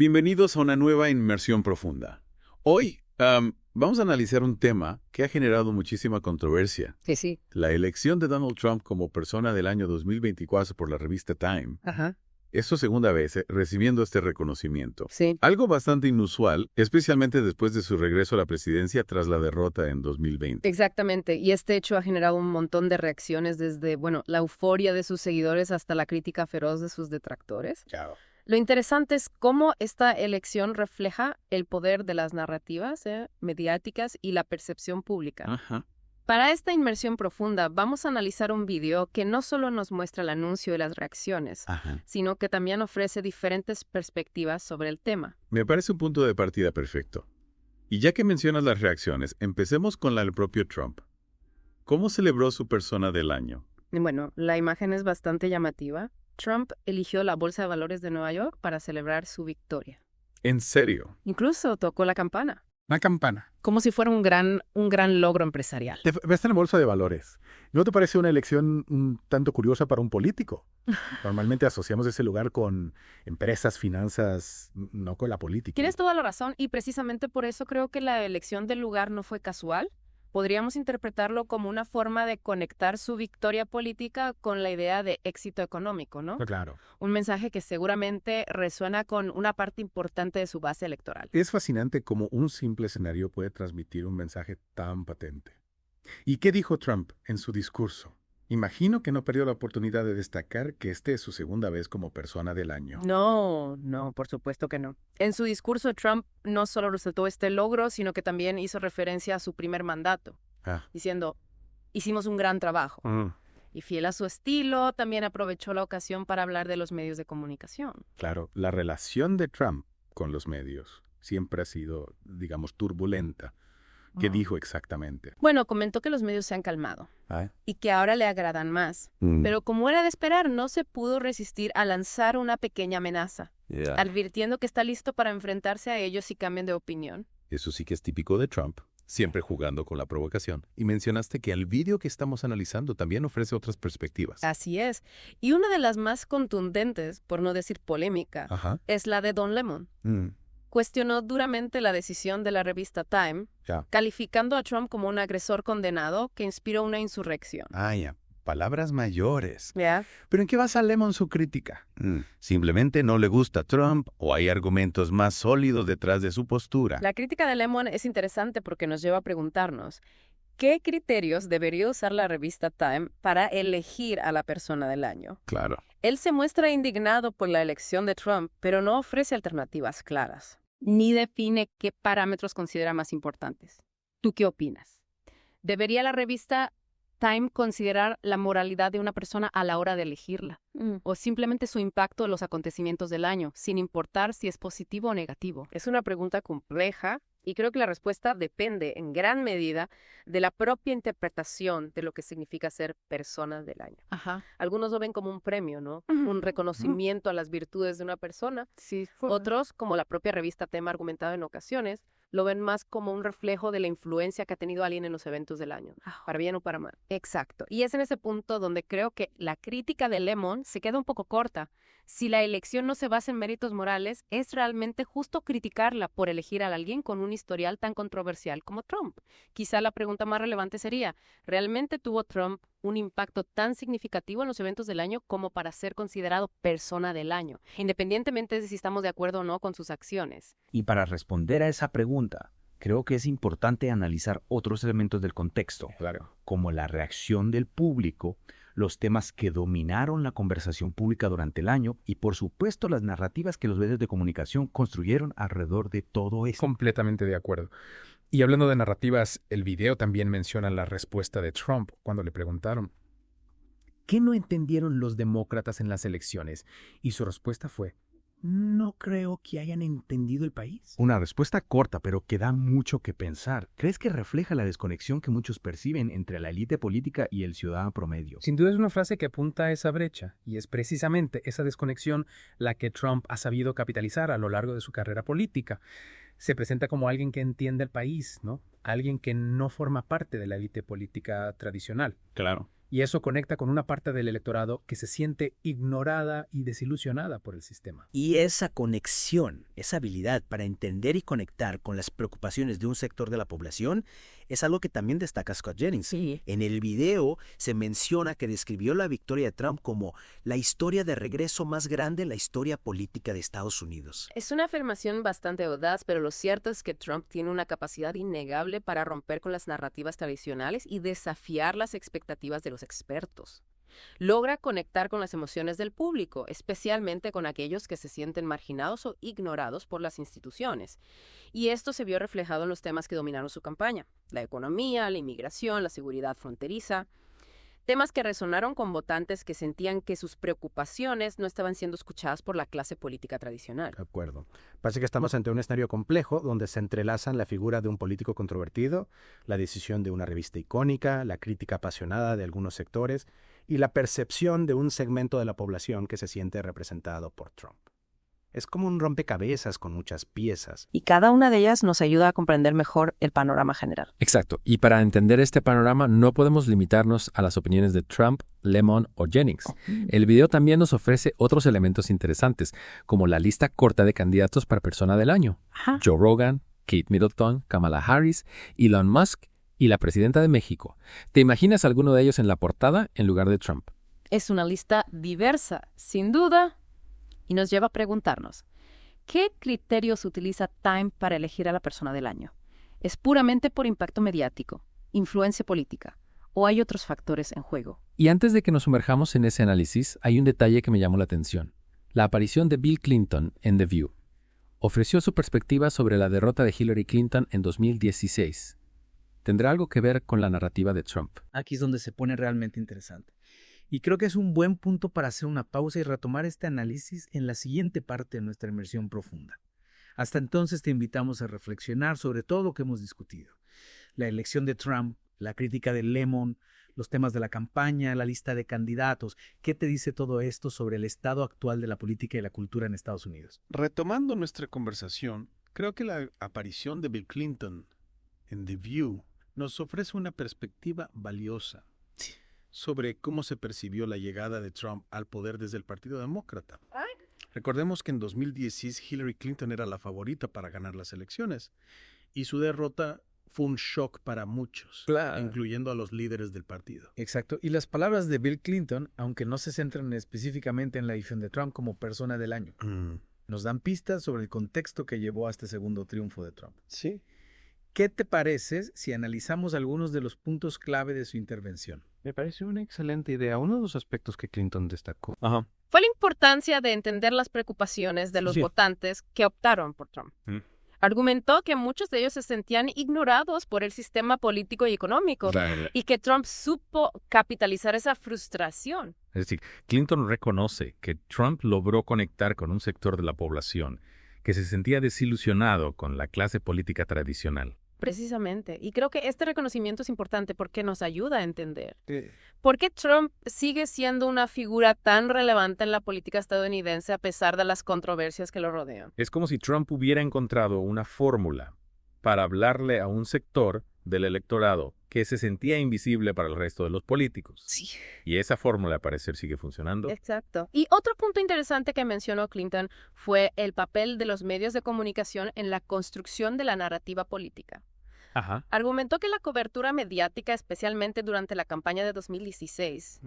Bienvenidos a una nueva inmersión profunda. Hoy vamos a analizar un tema que ha generado muchísima controversia. Sí. La elección de Donald Trump como persona del año 2024 por la revista Time. Ajá. Es su segunda vez recibiendo este reconocimiento. Sí. Algo bastante inusual, especialmente después de su regreso a la presidencia tras la derrota en 2020. Exactamente. Y este hecho ha generado un montón de reacciones desde, la euforia de sus seguidores hasta la crítica feroz de sus detractores. Chao. Lo interesante es cómo esta elección refleja el poder de las narrativas mediáticas y la percepción pública. Ajá. Para esta inmersión profunda, vamos a analizar un video que no solo nos muestra el anuncio y las reacciones, sino que también ofrece diferentes perspectivas sobre el tema. Me parece un punto de partida perfecto. Y ya que mencionas las reacciones, empecemos con la del propio Trump. ¿Cómo celebró su persona del año? Bueno, la imagen es bastante llamativa. Trump eligió la Bolsa de Valores de Nueva York para celebrar su victoria. ¿En serio? Incluso tocó la campana. Una campana. Como si fuera un gran logro empresarial. Ves en la bolsa de valores. ¿No te parece una elección un tanto curiosa para un político? Normalmente asociamos ese lugar con empresas, finanzas, no con la política. Tienes toda la razón y precisamente por eso creo que la elección del lugar no fue casual. Podríamos interpretarlo como una forma de conectar su victoria política con la idea de éxito económico, ¿no? Claro. Un mensaje que seguramente resuena con una parte importante de su base electoral. Es fascinante cómo un simple escenario puede transmitir un mensaje tan patente. ¿Y qué dijo Trump en su discurso? Imagino que no perdió la oportunidad de destacar que este es su segunda vez como persona del año. No, por supuesto que no. En su discurso, Trump no solo resaltó este logro, sino que también hizo referencia a su primer mandato, diciendo, hicimos un gran trabajo. Y fiel a su estilo, también aprovechó la ocasión para hablar de los medios de comunicación. Claro, la relación de Trump con los medios siempre ha sido, digamos, turbulenta. ¿Qué dijo exactamente? Bueno, comentó que los medios se han calmado y que ahora le agradan más. Pero como era de esperar, no se pudo resistir a lanzar una pequeña amenaza, advirtiendo que está listo para enfrentarse a ellos si cambian de opinión. Eso sí que es típico de Trump, siempre jugando con la provocación. Y mencionaste que el vídeo que estamos analizando también ofrece otras perspectivas. Así es. Y una de las más contundentes, por no decir polémica, es la de Don Lemon. Cuestionó duramente la decisión de la revista Time, calificando a Trump como un agresor condenado que inspiró una insurrección. Palabras mayores. ¿Ya? ¿Pero en qué basa Lemon su crítica? ¿Simplemente no le gusta Trump o hay argumentos más sólidos detrás de su postura? La crítica de Lemon es interesante porque nos lleva a preguntarnos, ¿qué criterios debería usar la revista Time para elegir a la persona del año? Claro. Él se muestra indignado por la elección de Trump, pero no ofrece alternativas claras, ni define qué parámetros considera más importantes. ¿Tú qué opinas? ¿Debería la revista Time considerar la moralidad de una persona a la hora de elegirla? ¿O simplemente su impacto en los acontecimientos del año, sin importar si es positivo o negativo? Es una pregunta compleja. Y creo que la respuesta depende en gran medida de la propia interpretación de lo que significa ser persona del año. Algunos lo ven como un premio, ¿no? Un reconocimiento a las virtudes de una persona. Sí. Otros, como la propia revista Tema ha argumentado en ocasiones, lo ven más como un reflejo de la influencia que ha tenido alguien en los eventos del año, para bien o para mal. Exacto. Y es en ese punto donde creo que la crítica de Lemon se queda un poco corta. Si la elección no se basa en méritos morales, es realmente justo criticarla por elegir a alguien con un historial tan controversial como Trump. Quizá la pregunta más relevante sería, ¿realmente tuvo Trump un impacto tan significativo en los eventos del año como para ser considerado persona del año, independientemente de si estamos de acuerdo o no con sus acciones? Y para responder a esa pregunta, creo que es importante analizar otros elementos del contexto, como la reacción del público, los temas que dominaron la conversación pública durante el año y, por supuesto, las narrativas que los medios de comunicación construyeron alrededor de todo esto. Completamente de acuerdo. Y hablando de narrativas, el video también menciona la respuesta de Trump cuando le preguntaron ¿qué no entendieron los demócratas en las elecciones? Y su respuesta fue, no creo que hayan entendido el país. Una respuesta corta, pero que da mucho que pensar. ¿Crees que refleja la desconexión que muchos perciben entre la élite política y el ciudadano promedio? Sin duda es una frase que apunta a esa brecha, y es precisamente esa desconexión la que Trump ha sabido capitalizar a lo largo de su carrera política. Se presenta como alguien que entiende el país, ¿no? Alguien que no forma parte de la élite política tradicional. Claro. Y eso conecta con una parte del electorado que se siente ignorada y desilusionada por el sistema. Y esa conexión, esa habilidad para entender y conectar con las preocupaciones de un sector de la población es algo que también destaca Scott Jennings. Sí. En el video se menciona que describió la victoria de Trump como la historia de regreso más grande en la historia política de Estados Unidos. Es una afirmación bastante audaz, pero lo cierto es que Trump tiene una capacidad innegable para romper con las narrativas tradicionales y desafiar las expectativas de los expertos. Logra conectar con las emociones del público, especialmente con aquellos que se sienten marginados o ignorados por las instituciones. Y esto se vio reflejado en los temas que dominaron su campaña: la economía, la inmigración, la seguridad fronteriza. Temas que resonaron con votantes que sentían que sus preocupaciones no estaban siendo escuchadas por la clase política tradicional. De acuerdo. Parece que estamos ante un escenario complejo donde se entrelazan la figura de un político controvertido, la decisión de una revista icónica, la crítica apasionada de algunos sectores y la percepción de un segmento de la población que se siente representado por Trump. Es como un rompecabezas con muchas piezas. Y cada una de ellas nos ayuda a comprender mejor el panorama general. Exacto. Y para entender este panorama no podemos limitarnos a las opiniones de Trump, Lemon o Jennings. El video también nos ofrece otros elementos interesantes, como la lista corta de candidatos para persona del año. Ajá. Joe Rogan, Kate Middleton, Kamala Harris, Elon Musk y la presidenta de México. ¿Te imaginas alguno de ellos en la portada en lugar de Trump? Es una lista diversa, sin duda, y nos lleva a preguntarnos, ¿qué criterios utiliza Time para elegir a la persona del año? ¿Es puramente por impacto mediático, influencia política, o hay otros factores en juego? Y antes de que nos sumerjamos en ese análisis, hay un detalle que me llamó la atención. La aparición de Bill Clinton en The View. Ofreció su perspectiva sobre la derrota de Hillary Clinton en 2016. ¿Tendrá algo que ver con la narrativa de Trump? Aquí es donde se pone realmente interesante. Y creo que es un buen punto para hacer una pausa y retomar este análisis en la siguiente parte de nuestra inmersión profunda. Hasta entonces te invitamos a reflexionar sobre todo lo que hemos discutido. La elección de Trump, la crítica de Lemon, los temas de la campaña, la lista de candidatos. ¿Qué te dice todo esto sobre el estado actual de la política y la cultura en Estados Unidos? Retomando nuestra conversación, creo que la aparición de Bill Clinton en The View nos ofrece una perspectiva valiosa sobre cómo se percibió la llegada de Trump al poder desde el Partido Demócrata. Recordemos que en 2016 Hillary Clinton era la favorita para ganar las elecciones y su derrota fue un shock para muchos, incluyendo a los líderes del partido. Exacto. Y las palabras de Bill Clinton, aunque no se centran específicamente en la edición de Trump como persona del año, nos dan pistas sobre el contexto que llevó a este segundo triunfo de Trump. Sí. ¿Qué te parece si analizamos algunos de los puntos clave de su intervención? Me parece una excelente idea. Uno de los aspectos que Clinton destacó. Fue la importancia de entender las preocupaciones de los votantes que optaron por Trump. Argumentó que muchos de ellos se sentían ignorados por el sistema político y económico y que Trump supo capitalizar esa frustración. Es decir, Clinton reconoce que Trump logró conectar con un sector de la población que se sentía desilusionado con la clase política tradicional. Precisamente. Y creo que este reconocimiento es importante porque nos ayuda a entender por qué Trump sigue siendo una figura tan relevante en la política estadounidense a pesar de las controversias que lo rodean. Es como si Trump hubiera encontrado una fórmula para hablarle a un sector del electorado que se sentía invisible para el resto de los políticos. Sí. Y esa fórmula, al parecer, sigue funcionando. Exacto. Y otro punto interesante que mencionó Clinton fue el papel de los medios de comunicación en la construcción de la narrativa política. Ajá. Argumentó que la cobertura mediática, especialmente durante la campaña de 2016,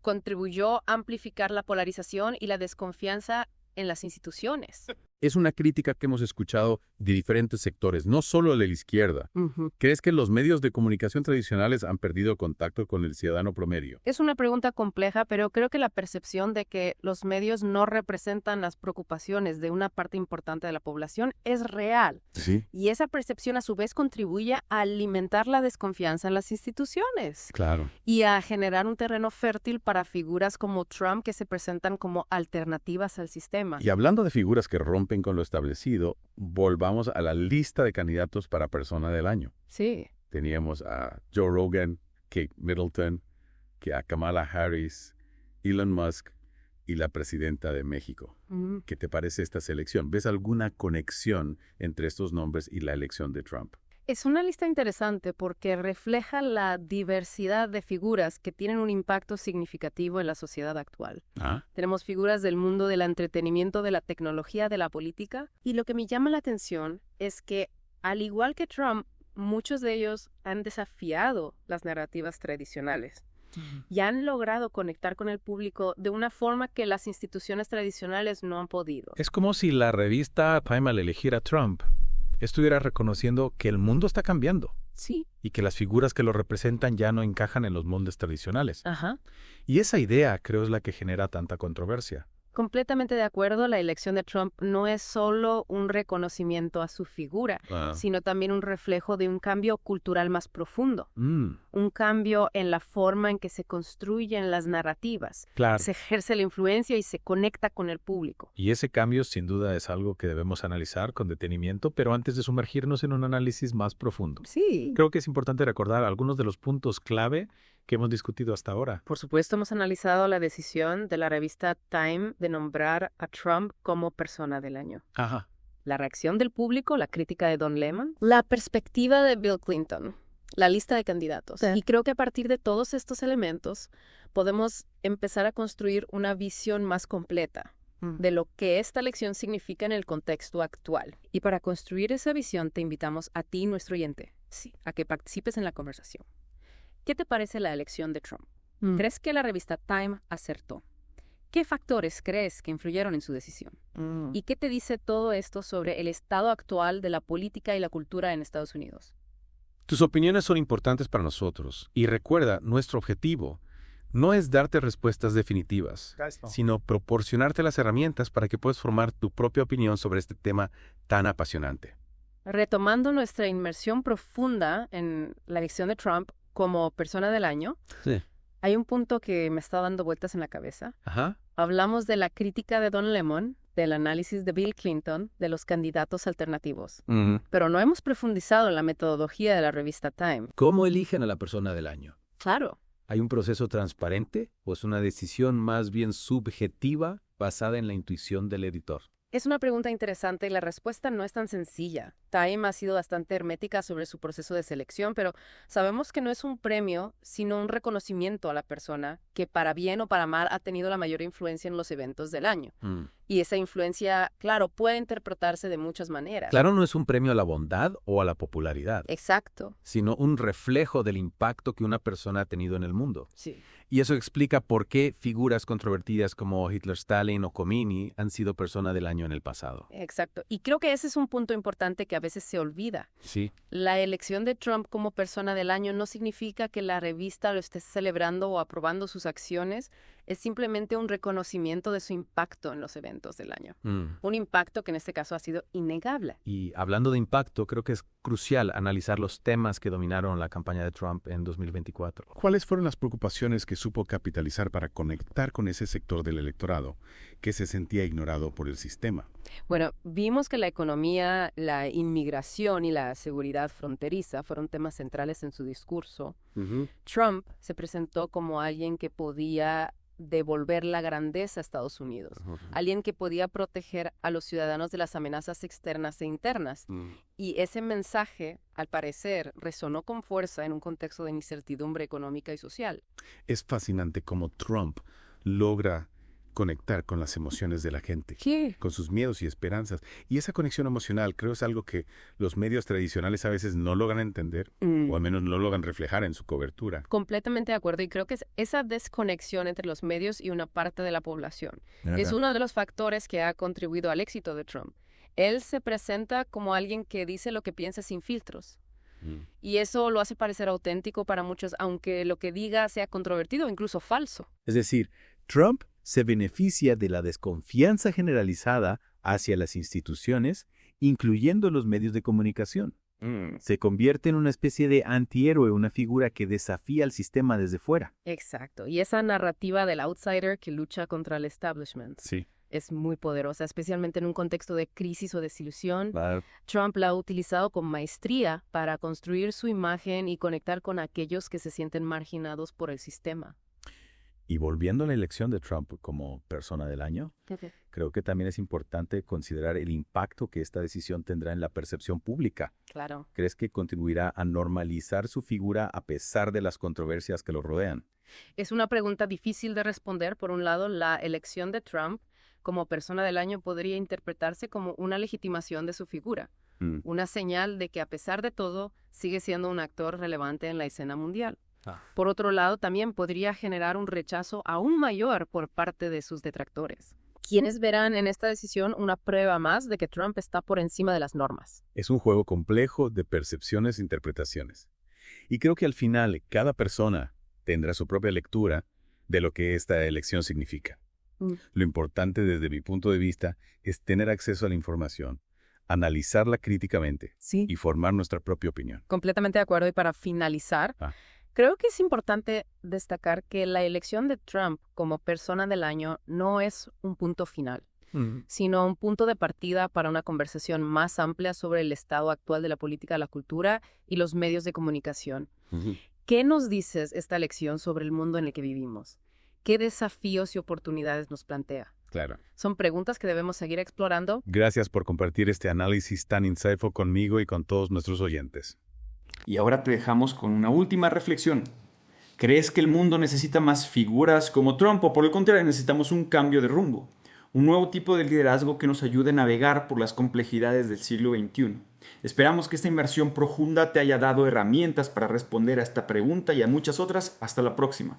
contribuyó a amplificar la polarización y la desconfianza en las instituciones. Es una crítica que hemos escuchado de diferentes sectores, no solo de la izquierda. ¿Crees que los medios de comunicación tradicionales han perdido contacto con el ciudadano promedio? Es una pregunta compleja, pero creo que la percepción de que los medios no representan las preocupaciones de una parte importante de la población es real. Sí. Y esa percepción a su vez contribuye a alimentar la desconfianza en las instituciones. Claro. Y a generar un terreno fértil para figuras como Trump que se presentan como alternativas al sistema. Y hablando de figuras que rompen con lo establecido, volvamos a la lista de candidatos para persona del año. Sí. Teníamos a Joe Rogan, Kate Middleton, a Kamala Harris, Elon Musk y la presidenta de México. ¿Qué te parece esta selección? ¿Ves alguna conexión entre estos nombres y la elección de Trump? Es una lista interesante porque refleja la diversidad de figuras que tienen un impacto significativo en la sociedad actual. Tenemos figuras del mundo del entretenimiento, de la tecnología, de la política. Y lo que me llama la atención es que, al igual que Trump, muchos de ellos han desafiado las narrativas tradicionales y han logrado conectar con el público de una forma que las instituciones tradicionales no han podido. Es como si la revista Time, al elegir a Trump, estuviera reconociendo que el mundo está cambiando. Sí. Y que las figuras que lo representan ya no encajan en los moldes tradicionales. Ajá. Y esa idea creo es la que genera tanta controversia. Completamente de acuerdo, la elección de Trump no es solo un reconocimiento a su figura, sino también un reflejo de un cambio cultural más profundo. Un cambio en la forma en que se construyen las narrativas. Claro. Se ejerce la influencia y se conecta con el público. Y ese cambio sin duda es algo que debemos analizar con detenimiento, pero antes de sumergirnos en un análisis más profundo. Sí. Creo que es importante recordar algunos de los puntos clave que hemos discutido hasta ahora. Por supuesto, hemos analizado la decisión de la revista Time de nombrar a Trump como persona del año. Ajá. La reacción del público, la crítica de Don Lemon, la perspectiva de Bill Clinton, la lista de candidatos. Sí. Y creo que a partir de todos estos elementos podemos empezar a construir una visión más completa de lo que esta elección significa en el contexto actual. Y para construir esa visión te invitamos a ti, nuestro oyente, a que participes en la conversación. ¿Qué te parece la elección de Trump? ¿Crees que la revista Time acertó? ¿Qué factores crees que influyeron en su decisión? ¿Y qué te dice todo esto sobre el estado actual de la política y la cultura en Estados Unidos? Tus opiniones son importantes para nosotros. Y recuerda, nuestro objetivo no es darte respuestas definitivas, sino proporcionarte las herramientas para que puedas formar tu propia opinión sobre este tema tan apasionante. Retomando nuestra inmersión profunda en la elección de Trump como persona del año, hay un punto que me está dando vueltas en la cabeza. Hablamos de la crítica de Don Lemon, del análisis de Bill Clinton, de los candidatos alternativos. Pero no hemos profundizado en la metodología de la revista Time. ¿Cómo eligen a la persona del año? Claro. ¿Hay un proceso transparente o es una decisión más bien subjetiva basada en la intuición del editor? Es una pregunta interesante y la respuesta no es tan sencilla. Time ha sido bastante hermética sobre su proceso de selección, pero sabemos que no es un premio, sino un reconocimiento a la persona que para bien o para mal ha tenido la mayor influencia en los eventos del año. Y esa influencia, claro, puede interpretarse de muchas maneras. Claro, no es un premio a la bondad o a la popularidad. Exacto. Sino un reflejo del impacto que una persona ha tenido en el mundo. Sí. Y eso explica por qué figuras controvertidas como Hitler, Stalin o Khomeini han sido persona del año en el pasado. Exacto. Y creo que ese es un punto importante que a veces se olvida. Sí. La elección de Trump como persona del año no significa que la revista lo esté celebrando o aprobando sus acciones. Es simplemente un reconocimiento de su impacto en los eventos del año. Un impacto que en este caso ha sido innegable. Y hablando de impacto, creo que es crucial analizar los temas que dominaron la campaña de Trump en 2024. ¿Cuáles fueron las preocupaciones que supo capitalizar para conectar con ese sector del electorado que se sentía ignorado por el sistema? Bueno, vimos que la economía, la inmigración y la seguridad fronteriza fueron temas centrales en su discurso. Trump se presentó como alguien que podía devolver la grandeza a Estados Unidos, alguien que podía proteger a los ciudadanos de las amenazas externas e internas. Y ese mensaje, al parecer, resonó con fuerza en un contexto de incertidumbre económica y social. Es fascinante cómo Trump logra conectar con las emociones de la gente, con sus miedos y esperanzas. Y esa conexión emocional creo es algo que los medios tradicionales a veces no logran entender o al menos no logran reflejar en su cobertura. Completamente de acuerdo. Y creo que es esa desconexión entre los medios y una parte de la población. Es uno de los factores que ha contribuido al éxito de Trump. Él se presenta como alguien que dice lo que piensa sin filtros. Y eso lo hace parecer auténtico para muchos, aunque lo que diga sea controvertido o incluso falso. Es decir, Trump se beneficia de la desconfianza generalizada hacia las instituciones, incluyendo los medios de comunicación. Se convierte en una especie de antihéroe, una figura que desafía al sistema desde fuera. Exacto. Y esa narrativa del outsider que lucha contra el establishment es muy poderosa, especialmente en un contexto de crisis o desilusión. Trump la ha utilizado con maestría para construir su imagen y conectar con aquellos que se sienten marginados por el sistema. Y volviendo a la elección de Trump como persona del año, creo que también es importante considerar el impacto que esta decisión tendrá en la percepción pública. Claro. ¿Crees que contribuirá a normalizar su figura a pesar de las controversias que lo rodean? Es una pregunta difícil de responder. Por un lado, la elección de Trump como persona del año podría interpretarse como una legitimación de su figura, una señal de que a pesar de todo sigue siendo un actor relevante en la escena mundial. Por otro lado, también podría generar un rechazo aún mayor por parte de sus detractores, quienes verán en esta decisión una prueba más de que Trump está por encima de las normas. Es un juego complejo de percepciones e interpretaciones. Y creo que al final cada persona tendrá su propia lectura de lo que esta elección significa. Lo importante desde mi punto de vista es tener acceso a la información, analizarla críticamente y formar nuestra propia opinión. Completamente de acuerdo. Y para finalizar, creo que es importante destacar que la elección de Trump como persona del año no es un punto final, sino un punto de partida para una conversación más amplia sobre el estado actual de la política, la cultura y los medios de comunicación. ¿Qué nos dice esta elección sobre el mundo en el que vivimos? ¿Qué desafíos y oportunidades nos plantea? Claro. Son preguntas que debemos seguir explorando. Gracias por compartir este análisis tan insightful conmigo y con todos nuestros oyentes. Y ahora te dejamos con una última reflexión. ¿Crees que el mundo necesita más figuras como Trump o por el contrario necesitamos un cambio de rumbo? Un nuevo tipo de liderazgo que nos ayude a navegar por las complejidades del siglo XXI. Esperamos que esta inmersión profunda te haya dado herramientas para responder a esta pregunta y a muchas otras. Hasta la próxima.